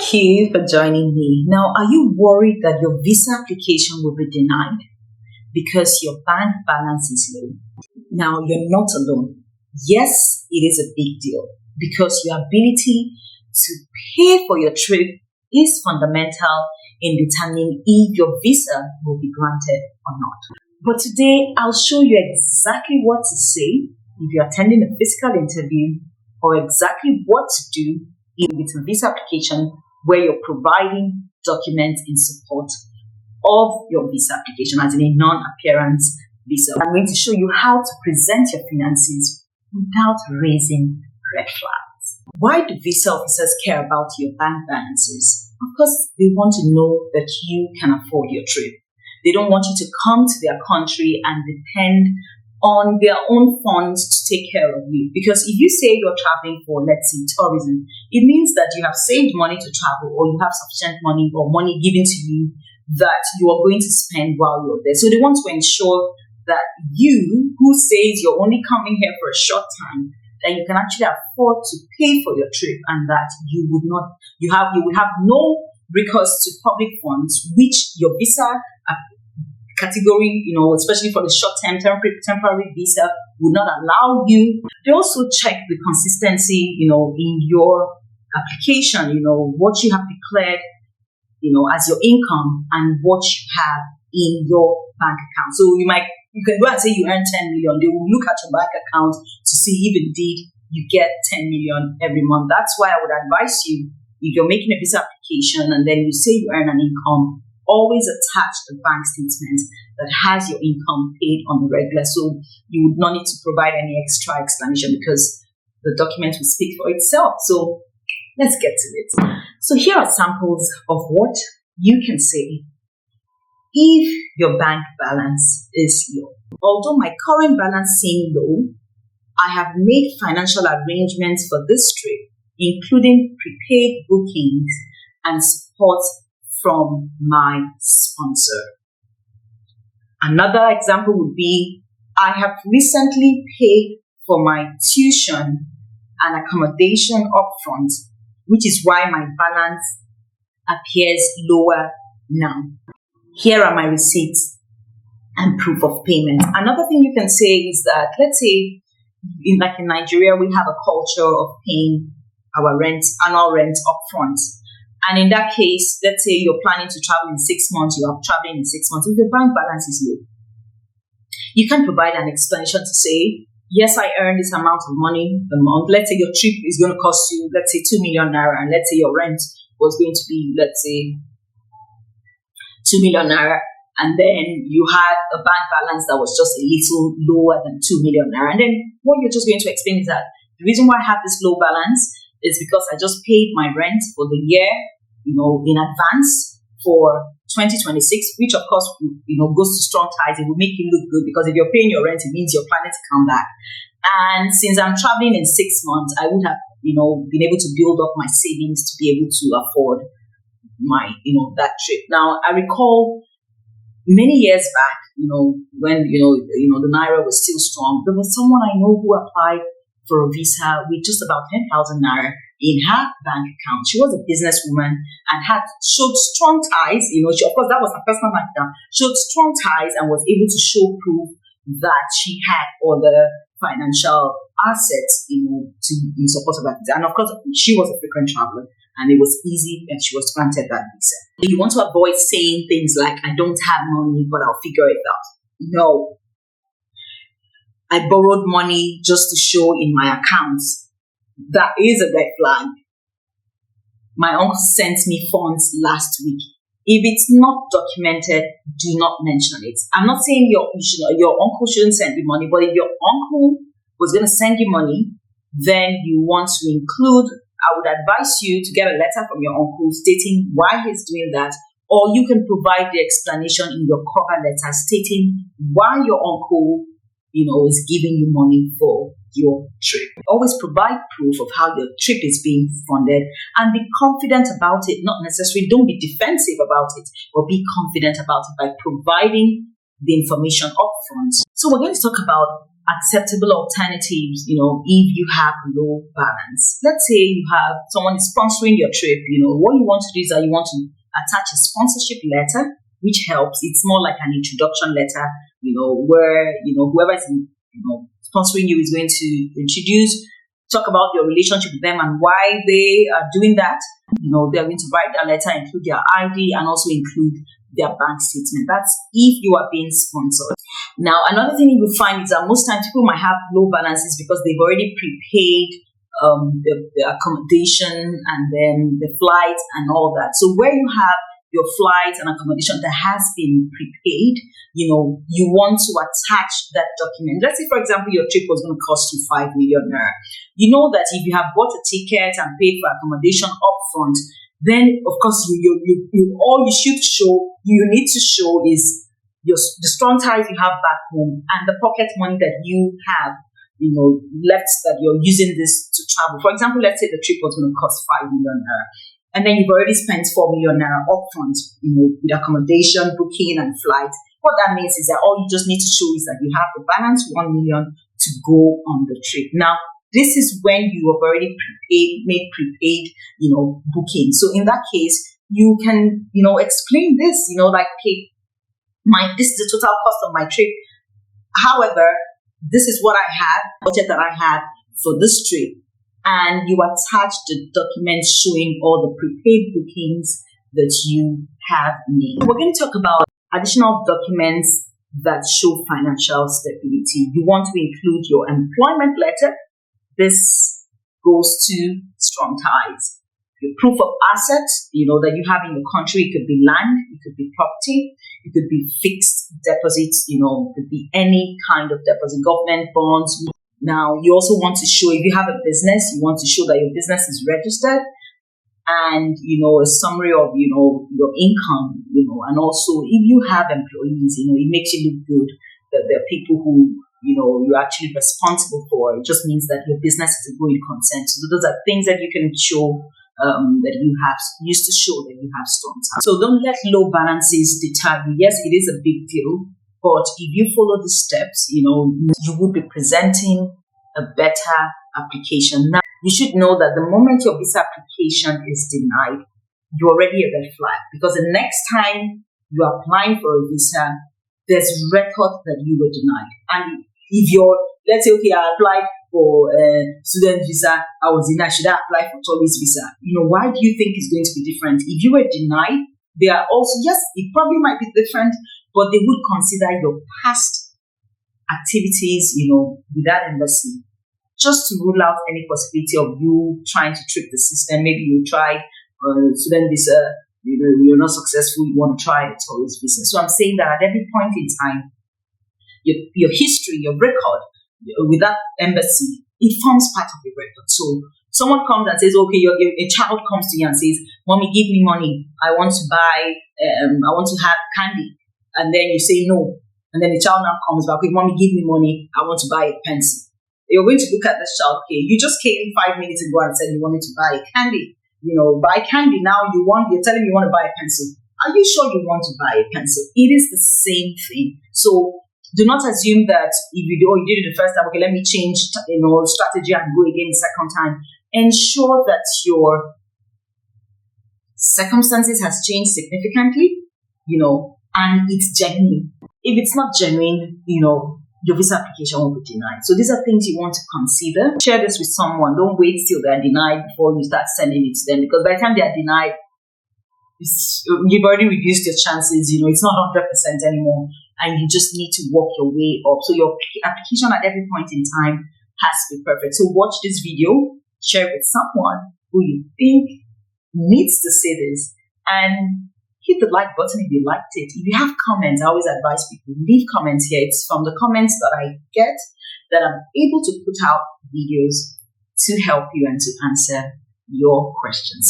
Thank you for joining me. Now, are you worried that your visa application will be denied because your bank balance is low? Now, you're not alone. Yes, it is a big deal because your ability to pay for your trip is fundamental in determining if your visa will be granted or not. But today, I'll show you exactly what to say if you're attending a physical interview or exactly what to do with a visa application where you're providing documents in support of your visa application, as in a non-appearance visa. I'm going to show you how to present your finances without raising red flags. Why do visa officers care about your bank balances? Of course, they want to know that you can afford your trip. They don't want you to come to their country and depend on their own funds to take care of you. Because if you say you're traveling for, let's say, tourism, it means that you have saved money to travel, or you have sufficient money or money given to you that you are going to spend while you're there. So they want to ensure that you, who says you're only coming here for a short time, that you can actually afford to pay for your trip, and that you would have no recourse to public funds, which your visa category, especially for the short-term temporary visa, would not allow you. They also check the consistency, in your application, what you have declared, as your income and what you have in your bank account. So you can go and say you earn 10 million. They will look at your bank account to see if indeed you get 10 million every month. That's why I would advise you, if you're making a visa application and then you say you earn an income, always attach a bank statement that has your income paid on the regular. So you would not need to provide any extra explanation because the document will speak for itself. So let's get to it. So here are samples of what you can say if your bank balance is low. Although my current balance seems low, I have made financial arrangements for this trip, including prepaid bookings and support from my sponsor. Another example would be, I have recently paid for my tuition and accommodation upfront, which is why my balance appears lower now. Here are my receipts and proof of payment. Another thing you can say is that, let's say, in Nigeria, we have a culture of paying our annual rent upfront. And in that case, let's say you're planning to travel in 6 months, you are traveling in 6 months. If your bank balance is low, you can provide an explanation to say, yes, I earn this amount of money a month. Let's say your trip is going to cost you, let's say 2 million naira, and let's say your rent was going to be, let's say, 2 million naira. And then you had a bank balance that was just a little lower than 2 million naira. And then what you're just going to explain is that the reason why I have this low balance is because I just paid my rent for the year, in advance for 2026, which of course, goes to strong ties. It will make you look good because if you're paying your rent, it means you're planning to come back. And since I'm traveling in 6 months, I would have, been able to build up my savings to be able to afford my, that trip. Now, I recall many years back, when, the Naira was still strong, there was someone I know who applied for a visa with just about 10,000 Naira in her bank account. She was a businesswoman and showed strong ties. Of course, that was her personal bank account. Showed strong ties and was able to show proof that she had all the financial assets, in support of that visa. And of course, she was a frequent traveler, and it was easy that she was granted that visa. You want to avoid saying things like, I don't have money, but I'll figure it out. No. I borrowed money just to show in my accounts. That is a red flag. My uncle sent me funds last week. If it's not documented, do not mention it. I'm not saying your uncle shouldn't send you money, but if your uncle was going to send you money, then you want to include, I would advise you to get a letter from your uncle stating why he's doing that, or you can provide the explanation in your cover letter stating why your uncle is giving you money for your trip. Always provide proof of how your trip is being funded and be confident about it. Not necessarily, don't be defensive about it, but be confident about it by providing the information up front. So we're going to talk about acceptable alternatives, if you have low balance. Let's say you have someone is sponsoring your trip, what you want to do is that you want to attach a sponsorship letter, which helps. It's more like an introduction letter, where, whoever is, sponsoring you is going to talk about your relationship with them and why they are doing that. They're going to write a letter, include their ID, and also include their bank statement. That's if you are being sponsored. Now, another thing you will find is that most times people might have low balances because they've already prepaid the accommodation and then the flights and all that. So where you have your flights and accommodation that has been prepaid, you want to attach that document. Let's say, for example, your trip was going to cost you 5 million naira. You know that if you have bought a ticket and paid for accommodation upfront, then of course all you need to show is the strong ties you have back home and the pocket money that you have, left that you're using this to travel. For example, let's say the trip was going to cost 5 million naira. And then you've already spent 4 million naira upfront, with accommodation, booking, and flights. What that means is that all you just need to show is that you have the balance 1 million to go on the trip. Now, this is when you have already made prepaid, booking. So in that case, you can, explain this, like, okay, this is the total cost of my trip. However, this is what I had, budget that I had for this trip. And you attach the documents showing all the prepaid bookings that you have made. We're going to talk about additional documents that show financial stability. You want to include your employment letter. This goes to strong ties. Your proof of assets, that you have in the country. It could be land, it could be property, it could be fixed deposits, it could be any kind of deposit, government bonds. Now, you also want to show, if you have a business, you want to show that your business is registered and, a summary of, your income, and also if you have employees, it makes you look good that there are people who, you're actually responsible for. It just means that your business is a going concern. So those are things that you can show that you have used to show that you have strong ties. So don't let low balances deter you. Yes, it is a big deal. But if you follow the steps, you would be presenting a better application. Now, you should know that the moment your visa application is denied, you're already a red flag, because the next time you are applying for a visa, there's record that you were denied. And if let's say, okay, I applied for a student visa, I was denied. Should I apply for tourist visa? Why do you think it's going to be different? If you were denied, they are also, yes, it probably might be different, but they would consider your past activities, with that embassy, just to rule out any possibility of you trying to trick the system. Maybe you tried student visa, you're not successful, you want to try a tourist visa. So I'm saying that at every point in time, your history, your record with that embassy, it forms part of your record. So someone comes and says, okay, a child comes to you and says, "Mommy, give me money. I want to buy, I want to have candy." And then you say no. And then the child now comes back, "Okay, Mommy, give me money. I want to buy a pencil." You're going to look at this child, okay, you just came 5 minutes ago and said you wanted to buy a candy. Buy candy. Now you're telling me you want to buy a pencil. Are you sure you want to buy a pencil? It is the same thing. So do not assume that if you did it the first time, okay, let me change, strategy and go again the second time. Ensure that your circumstances has changed significantly, and it's genuine. If it's not genuine, your visa application will be denied. So these are things you want to consider. Share this with someone. Don't wait till they're denied before you start sending it to them, because by the time they are denied, you've already reduced your chances. It's not 100% anymore, and you just need to work your way up. So your application at every point in time has to be perfect. So watch this video, share it with someone who you think needs to see this, and hit the like button if you liked it. If you have comments, I always advise people, leave comments here. It's from the comments that I get that I'm able to put out videos to help you and to answer your questions.